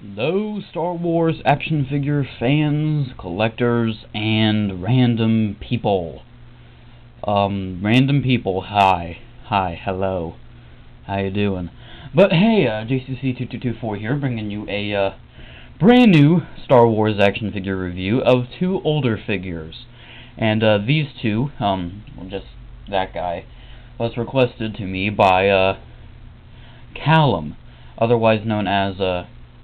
Hello, Star Wars action figure fans, collectors, and random people. Hi, hello. How you doing? But hey, JCC2224 here, bringing you a brand new Star Wars action figure review of two older figures. And these two, just that guy, was requested to me by Callum, otherwise known as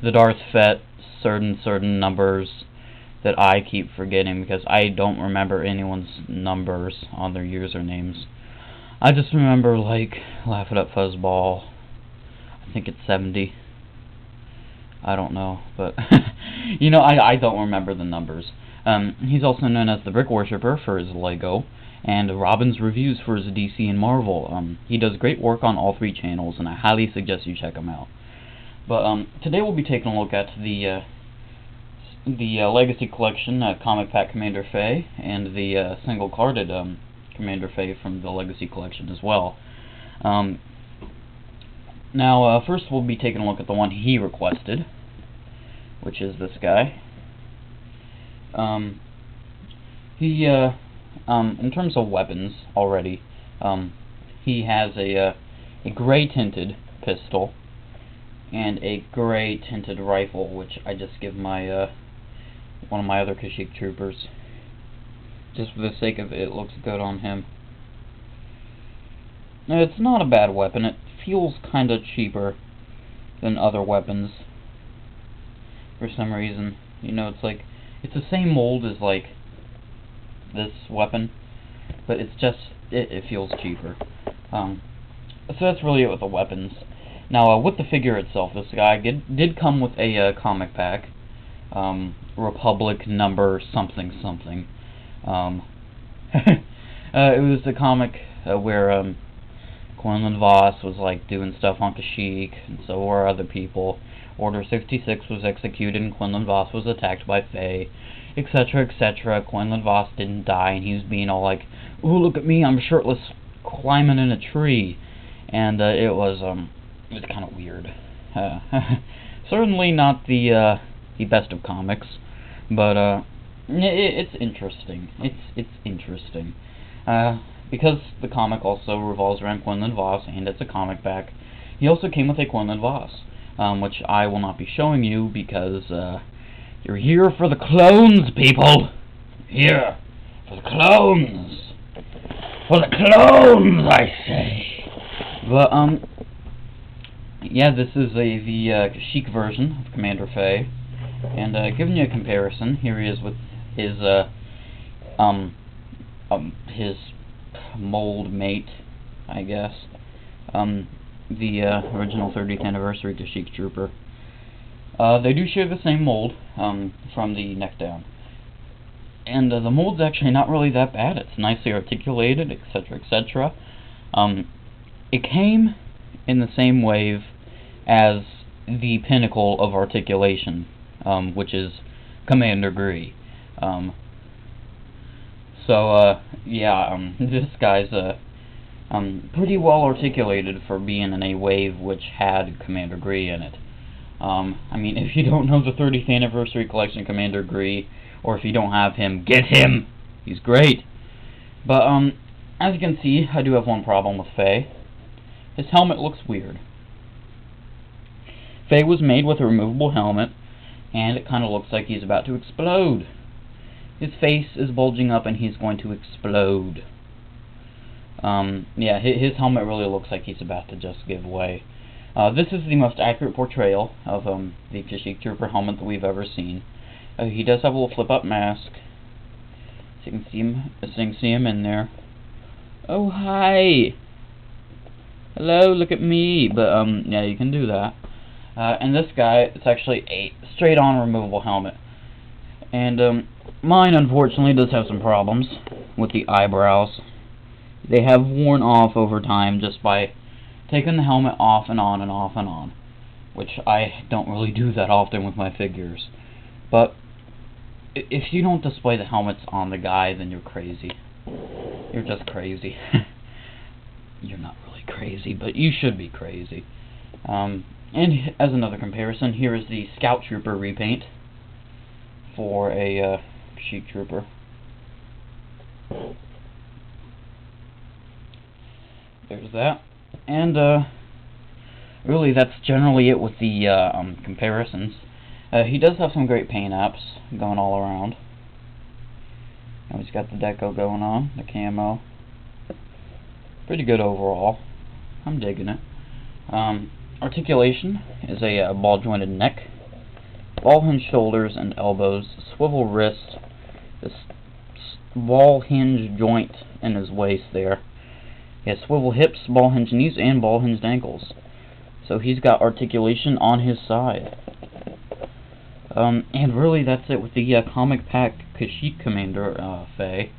the Darth Fett, certain numbers that I keep forgetting because I don't remember anyone's numbers on their usernames. I just remember, like, Laugh It Up Fuzzball. I think it's 70. I don't know, but you know, I don't remember the numbers. He's also known as the Brick Worshipper for his Lego, and Robin's Reviews for his DC and Marvel. He does great work on all three channels, and I highly suggest you check him out. But today we'll be taking a look at the Legacy Collection Comic Pack Commander Faie, and the single-carded Commander Faie from the Legacy Collection as well. Now, first we'll be taking a look at the one he requested, which is this guy. In terms of weapons already, he has a gray-tinted pistol and a gray-tinted rifle, which I just give my one of my other Kashyyyk troopers, just for the sake of it looks good on him. Now, it's not a bad weapon. It feels kind of cheaper than other weapons for some reason. You know, it's like it's the same mold as like this weapon, but it's just it feels cheaper. So that's really it with the weapons. Now, with the figure itself, this guy did come with a comic pack, Republic number something. It was the comic where Quinlan Vos was like doing stuff on Kashyyyk, and so were other people. Order 66 was executed, and Quinlan Vos was attacked by Faie, etc., etc. Quinlan Vos didn't die, and he was being all like, "Ooh, look at me, I'm shirtless, climbing in a tree," and it was kind of weird. Certainly not the best of comics, but it's interesting. It's interesting because the comic also revolves around Quinlan Vos, and it's a comic pack. He also came with a Quinlan Vos, which I will not be showing you because you're here for the clones, people. Here for the clones. For the clones, I say. But yeah, this is the Kashyyyk version of Commander Faie, and giving you a comparison, here he is with his mold mate, I guess, the original 30th anniversary Kashyyyk trooper. They do share the same mold from the neck down, and the mold's actually not really that bad. It's nicely articulated, etc., etc. It came in the same wave as the pinnacle of articulation, which is Commander Grahrk. This guy's pretty well articulated for being in a wave which had Commander Grahrk in it. I mean, if you don't know the 30th anniversary collection Commander Grahrk, or if you don't have him, get him! He's great! But, as you can see, I do have one problem with Faie. His helmet looks weird. Faie was made with a removable helmet, and it kind of looks like he's about to explode. His face is bulging up and he's going to explode. Yeah, his helmet really looks like he's about to just give way. This is the most accurate portrayal of the Kashyyyk Trooper helmet that we've ever seen. He does have a little flip-up mask, so you can see him in there. Oh, hi! Hello, look at me! But, yeah, you can do that. And this guy, it's actually a straight-on removable helmet. And, mine, unfortunately, does have some problems with the eyebrows. They have worn off over time just by taking the helmet off and on and off and on, which I don't really do that often with my figures. But if you don't display the helmets on the guy, then you're crazy. You're just crazy. You're not really crazy, but you should be crazy. And as another comparison, here is the Scout Trooper repaint for a Kashyyyk Trooper. There's that. And really that's generally it with the comparisons. He does have some great paint apps going all around. Now he's got the deco going on, the camo. Pretty good overall. I'm digging it. Articulation is a ball jointed neck, ball hinge shoulders and elbows, swivel wrist, this ball hinge joint in his waist there. He has swivel hips, ball hinge knees, and ball hinged ankles. So he's got articulation on his side. And really that's it with the comic pack Kashyyyk Commander Faie.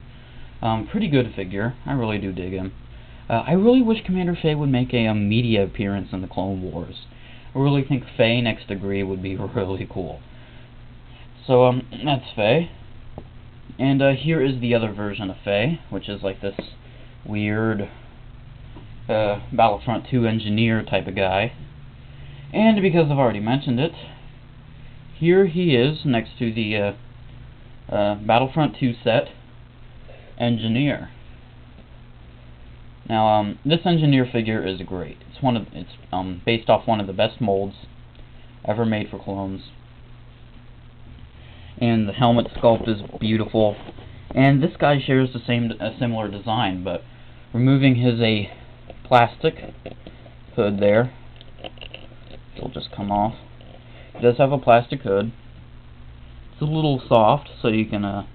Pretty good figure. I really do dig him. I really wish Commander Faie would make a media appearance in the Clone Wars. I really think Faie next to Gree would be really cool. So that's Faie. And here is the other version of Faie, which is like this weird Battlefront 2 engineer type of guy. And because I've already mentioned it, here he is next to the Battlefront 2 set engineer. Now, this engineer figure is great. It's based off one of the best molds ever made for clones. And the helmet sculpt is beautiful. And this guy shares a similar design, but removing his plastic hood there, it'll just come off. It does have a plastic hood. It's a little soft, so you can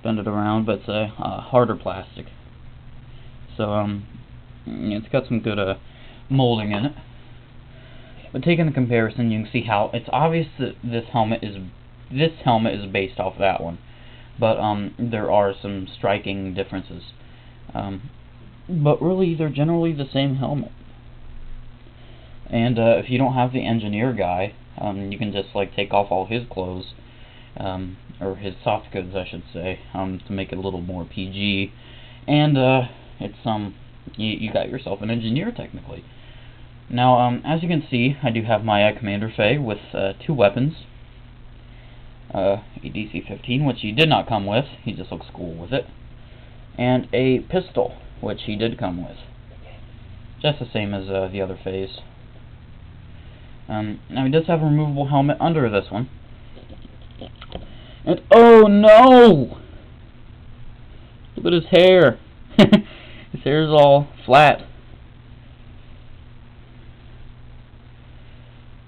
bend it around, but it's a harder plastic. So it's got some good molding in it. But taking the comparison, you can see how it's obvious that this helmet is based off that one. But there are some striking differences. But really, they're generally the same helmet. And if you don't have the engineer guy, you can just like take off all his clothes, or his soft goods, I should say, to make it a little more PG. And it's you got yourself an engineer technically. Now, as you can see, I do have my Commander Faie with 2 weapons. A DC-15, which he did not come with. He just looks cool with it. And a pistol, which he did come with. Just the same as the other Faies. Now he does have a removable helmet under this one. And oh no! Look at his hair. His hair is all flat.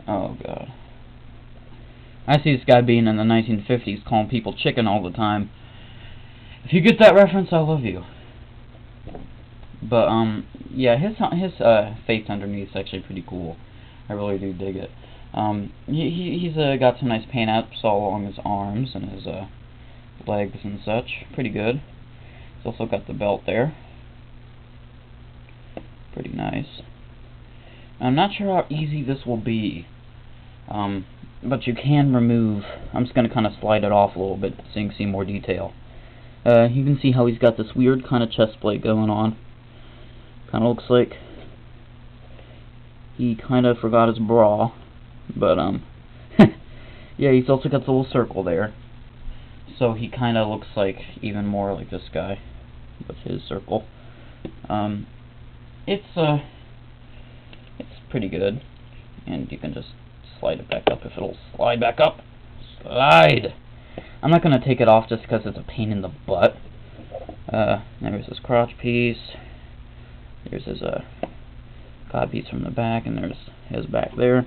Oh god. I see this guy being in the 1950s calling people chicken all the time. If you get that reference, I love you. But yeah, his face underneath is actually pretty cool. I really do dig it. He's got some nice paint apps all along his arms and his legs and such. Pretty good. He's also got the belt there. Pretty nice. I'm not sure how easy this will be. But you can remove. I'm just going to kind of slide it off a little bit so you can see more detail. You can see how he's got this weird kind of chest plate going on. Kind of looks like he kind of forgot his bra. But, yeah, he's also got the little circle there. So he kind of looks like even more like this guy with his circle. It's pretty good. And you can just slide it back up if it'll slide back up. Slide! I'm not going to take it off just because it's a pain in the butt. There's his crotch piece. There's his cod piece from the back, and there's his back there.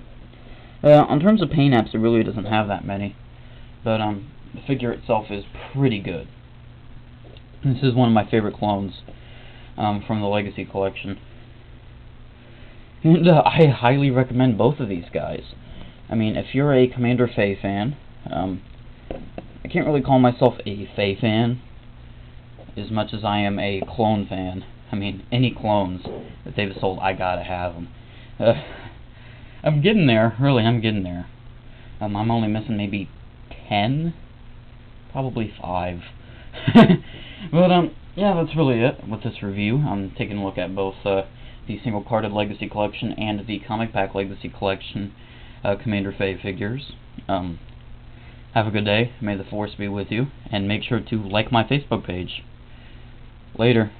In terms of paint apps, it really doesn't have that many. But the figure itself is pretty good. This is one of my favorite clones from the Legacy collection. And I highly recommend both of these guys. I mean, if you're a Commander Faie fan, I can't really call myself a Faie fan as much as I am a clone fan. I mean, any clones that they've sold, I gotta have them. I'm getting there, really, I'm getting there. I'm only missing maybe 10? Probably 5. But, yeah, that's really it with this review. I'm taking a look at both the single-carded Legacy Collection and the Comic Pack Legacy Collection Commander Faie figures. Have a good day, may the Force be with you, and make sure to like my Facebook page. Later.